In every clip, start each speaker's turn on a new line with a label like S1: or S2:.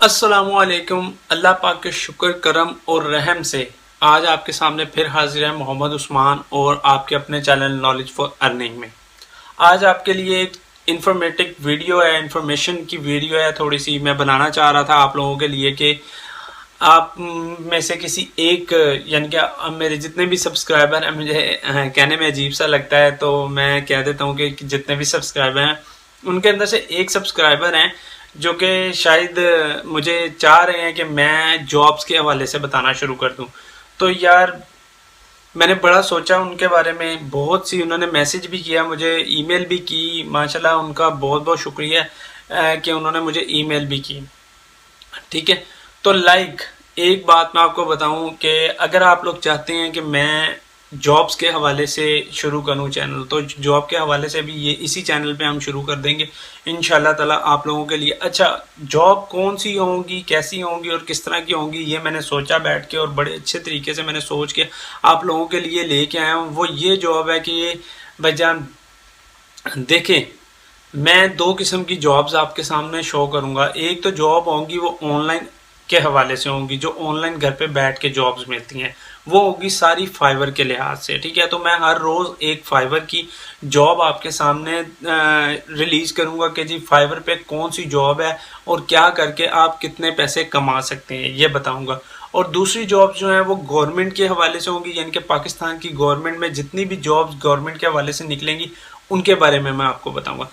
S1: अस्सलामुअलैकुम। अल्लाह पाक के शुक्र करम और रहम से आज आपके सामने फिर हाजिर है मोहम्मद उस्मान और आपके अपने चैनल नॉलेज फॉर अर्निंग में। आज आपके लिए एक इंफॉर्मेटिव वीडियो है, इंफॉर्मेशन की वीडियो है, थोड़ी सी मैं बनाना चाह रहा था आप लोगों के लिए कि आप में से किसी एक, यानी कि मेरे जितने भी सब्सक्राइबर हैं, मुझे कहने में अजीब सा लगता है तो मैं कह देता हूँ कि जितने भी सब्सक्राइबर हैं उनके अंदर से एक सब्सक्राइबर हैं जो कि शायद मुझे चाह रहे हैं कि मैं जॉब्स के हवाले से बताना शुरू कर दूं। तो यार मैंने बड़ा सोचा उनके बारे में, बहुत सी उन्होंने मैसेज भी किया, मुझे ईमेल भी की। माशाल्लाह उनका बहुत बहुत शुक्रिया कि उन्होंने मुझे ईमेल भी की। ठीक है, तो एक बात मैं आपको बताऊं कि अगर आप लोग चाहते हैं कि मैं जॉब्स के हवाले से शुरू करूं चैनल, तो जॉब के हवाले से भी ये इसी चैनल पे हम शुरू कर देंगे इंशाल्लाह ताला आप लोगों के लिए। अच्छा, जॉब कौन सी होंगी, कैसी होंगी और किस तरह की होंगी, ये मैंने सोचा बैठ के और बड़े अच्छे तरीके से मैंने सोच के आप लोगों के लिए लेके आया हूँ। वो ये जॉब है कि भाईजान देखें, मैं दो किस्म की जॉब्स आपके सामने शो करूंगा। एक तो जॉब होंगी वो ऑनलाइन के हवाले से होंगी, जो ऑनलाइन घर पे बैठ के जॉब्स मिलती हैं, वो होगी सारी फाइवर के लिहाज से। ठीक है, तो मैं हर रोज एक फाइवर की जॉब आपके सामने रिलीज करूंगा कि जी फाइवर पे कौन सी जॉब है और क्या करके आप कितने पैसे कमा सकते हैं, ये बताऊंगा। और दूसरी जॉब जो है वो गवर्नमेंट के हवाले से होंगी, यानी कि पाकिस्तान की गवर्नमेंट में जितनी भी जॉब्स गवर्नमेंट के हवाले से निकलेंगी उनके बारे में मैं आपको बताऊंगा।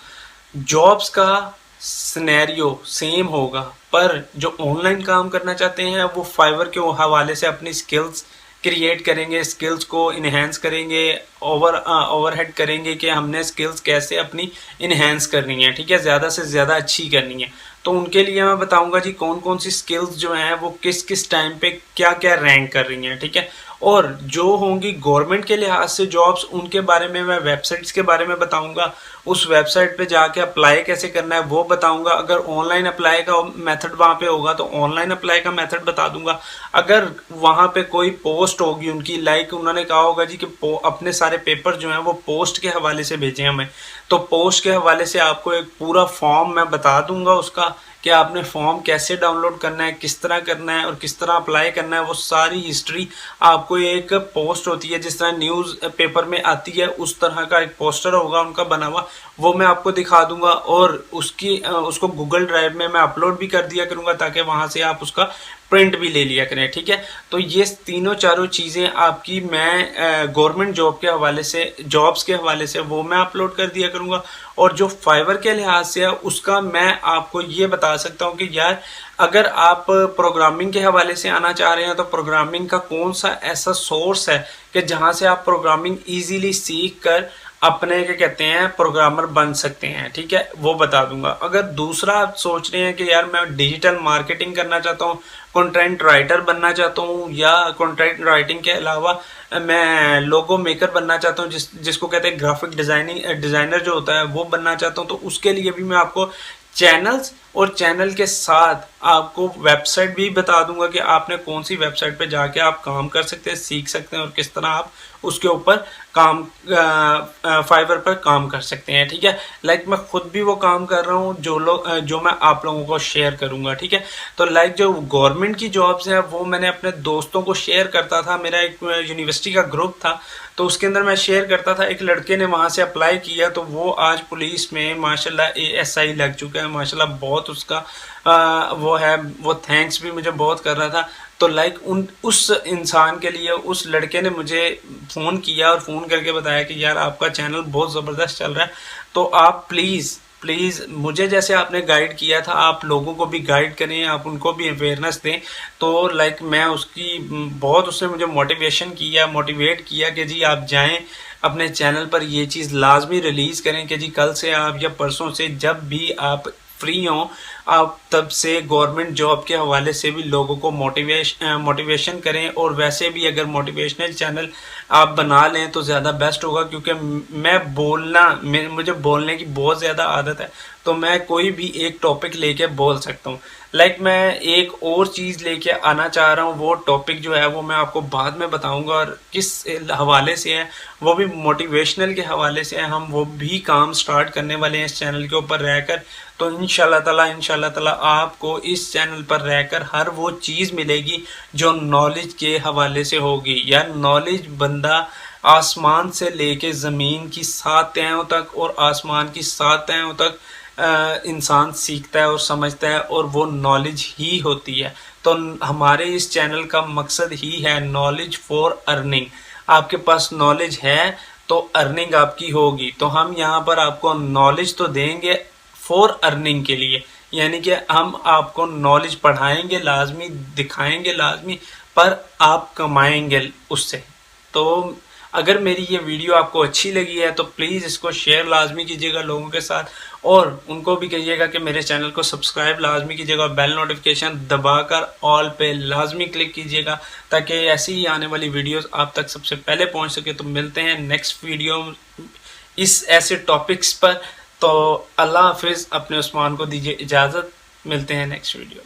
S1: जॉब्स का सिनेरियो सेम होगा, पर जो ऑनलाइन काम करना चाहते हैं वो फाइवर के हवाले से अपनी स्किल्स क्रिएट करेंगे, स्किल्स को इन्हेंस करेंगे, ओवरहेड करेंगे कि हमने स्किल्स कैसे अपनी इन्हेंस करनी है। ठीक है, ज़्यादा से ज़्यादा अच्छी करनी है। तो उनके लिए मैं बताऊंगा जी कौन कौन सी स्किल्स जो हैं वो किस किस टाइम पे क्या क्या रैंक कर रही हैं। ठीक है, और जो होंगी गवर्नमेंट के लिहाज से जॉब्स, उनके बारे में मैं वेबसाइट्स के बारे में बताऊंगा, उस वेबसाइट पे जाके अप्लाई कैसे करना है वो बताऊंगा। अगर ऑनलाइन अप्लाई का मेथड वहां पे होगा तो ऑनलाइन अप्लाई का मेथड बता दूंगा। अगर वहां पे कोई पोस्ट होगी उनकी, उन्होंने कहा होगा जी कि अपने सारे पेपर जो हैं वो पोस्ट के हवाले से भेजें हमें, तो पोस्ट के हवाले से आपको एक पूरा फॉर्म मैं बता दूंगा उसका कि आपने फॉर्म कैसे डाउनलोड करना है, किस तरह करना है और किस तरह अप्लाई करना है। वो सारी हिस्ट्री आपको एक पोस्ट होती है, जिस तरह न्यूज़ पेपर में आती है उस तरह का एक पोस्टर होगा उनका बना हुआ, वो मैं आपको दिखा दूंगा और उसको गूगल ड्राइव में मैं अपलोड भी कर दिया करूंगा ताकि वहां से आप उसका प्रिंट भी ले लिया करें। ठीक है, तो ये तीनों चारों चीज़ें आपकी मैं गवर्नमेंट जॉब के हवाले से, जॉब्स के हवाले से वो मैं अपलोड कर दिया करूंगा। और जो फाइवर के लिहाज से है उसका मैं आपको ये बता सकता हूँ कि यार अगर आप प्रोग्रामिंग के हवाले से आना चाह रहे हैं तो प्रोग्रामिंग का कौन सा ऐसा सोर्स है कि जहां से आप प्रोग्रामिंग इजीली सीख कर अपने क्या कहते हैं प्रोग्रामर बन सकते हैं। ठीक है, वो बता दूंगा। अगर दूसरा आप सोच रहे हैं कि यार मैं डिजिटल मार्केटिंग करना चाहता हूँ, कंटेंट राइटर बनना चाहता हूँ, या कंटेंट राइटिंग के अलावा मैं लोगो मेकर बनना चाहता हूँ, जिसको कहते हैं ग्राफिक डिजाइनर जो होता है वो बनना चाहता हूँ, तो उसके लिए भी मैं आपको चैनल्स और चैनल के साथ आपको वेबसाइट भी बता दूंगा कि आपने कौन सी वेबसाइट पे जाके आप काम कर सकते हैं, सीख सकते हैं और किस तरह आप उसके ऊपर काम फाइवर पर काम कर सकते हैं। ठीक है, मैं खुद भी वो काम कर रहा हूँ जो मैं आप लोगों को शेयर करूंगा। ठीक है, तो जो गवर्नमेंट की जॉब्स हैं वो मैंने अपने दोस्तों को शेयर करता था। मेरा एक यूनिवर्सिटी का ग्रुप था तो उसके अंदर मैं शेयर करता था। एक लड़के ने वहां से अप्लाई किया तो वो आज पुलिस में माशाल्लाह ASI लग चुका है, माशाल्लाह बहुत उसका वो थैंक्स भी मुझे बहुत कर रहा था। तो उस इंसान के लिए उस लड़के ने मुझे फ़ोन किया और फ़ोन करके बताया कि यार आपका चैनल बहुत ज़बरदस्त चल रहा है, तो आप प्लीज़ मुझे जैसे आपने गाइड किया था आप लोगों को भी गाइड करें, आप उनको भी अवेयरनेस दें। तो मैं उसकी बहुत, उसने मुझे मोटिवेट किया कि जी आप जाएं अपने चैनल पर ये चीज़ लाजमी रिलीज़ करें कि जी कल से आप या परसों से जब भी आप फ्री हों आप तब से गवर्नमेंट जॉब के हवाले से भी लोगों को मोटिवेशन करें। और वैसे भी अगर मोटिवेशनल चैनल आप बना लें तो ज़्यादा बेस्ट होगा, क्योंकि मुझे बोलने की बहुत ज़्यादा आदत है, तो मैं कोई भी एक टॉपिक लेके बोल सकता हूँ। मैं एक और चीज़ लेके आना चाह रहा हूँ, वो टॉपिक जो है वो मैं आपको बाद में बताऊंगा, और किस हवाले से है वो भी मोटिवेशनल के हवाले से है। हम वो भी काम स्टार्ट करने वाले हैं इस चैनल के ऊपर रहकर। तो इंशाल्लाह ताला आपको इस चैनल पर रहकर हर वो चीज़ मिलेगी जो नॉलेज के हवाले से होगी। या नॉलेज बंदा आसमान से लेके ज़मीन की 7 तहों तक और आसमान की 7 तहों तक इंसान सीखता है और समझता है, और वो नॉलेज ही होती है। तो हमारे इस चैनल का मकसद ही है नॉलेज फॉर अर्निंग। आपके पास नॉलेज है तो अर्निंग आपकी होगी। तो हम यहाँ पर आपको नॉलेज तो देंगे फॉर अर्निंग के लिए, यानी कि हम आपको नॉलेज पढ़ाएंगे लाजमी, दिखाएंगे लाजमी, पर आप कमाएंगे उससे। तो अगर मेरी ये वीडियो आपको अच्छी लगी है तो प्लीज़ इसको शेयर लाजमी कीजिएगा लोगों के साथ, और उनको भी कहिएगा कि मेरे चैनल को सब्सक्राइब लाजमी कीजिएगा, बेल नोटिफिकेशन दबाकर ऑल पे लाजमी क्लिक कीजिएगा, ताकि ऐसी ही आने वाली वीडियोस आप तक सबसे पहले पहुंच सके। तो मिलते हैं नेक्स्ट वीडियो इस ऐसे टॉपिक्स पर। तो अल्लाह हाफिज़, अपने उस्मान को दीजिए इजाज़त, मिलते हैं नेक्स्ट वीडियो।